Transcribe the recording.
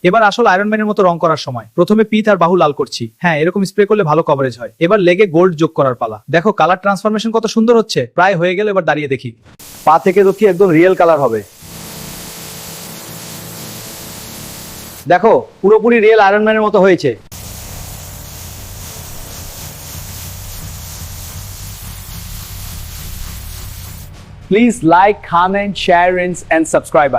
এবার আসল আয়রন ম্যানের মতো রং করার সময়। প্রথমে পিঠ আর বাহু লাল করছি। হ্যাঁ, এরকম স্প্রে করলে ভালো কভারেজ হয়। এবার লেগে গোল্ড যোগ করার পালা। দেখো কালার ট্রান্সফরমেশন কত সুন্দর হচ্ছে। প্রায় হয়ে গেল, এবার দাঁড়িয়ে দেখি। পা থেকে দেখি একদম রিয়েল কালার হবে। দেখো পুরোপুরি রিয়েল আয়রন ম্যানের মতো হয়েছে। Please like, comment, share, and subscribe.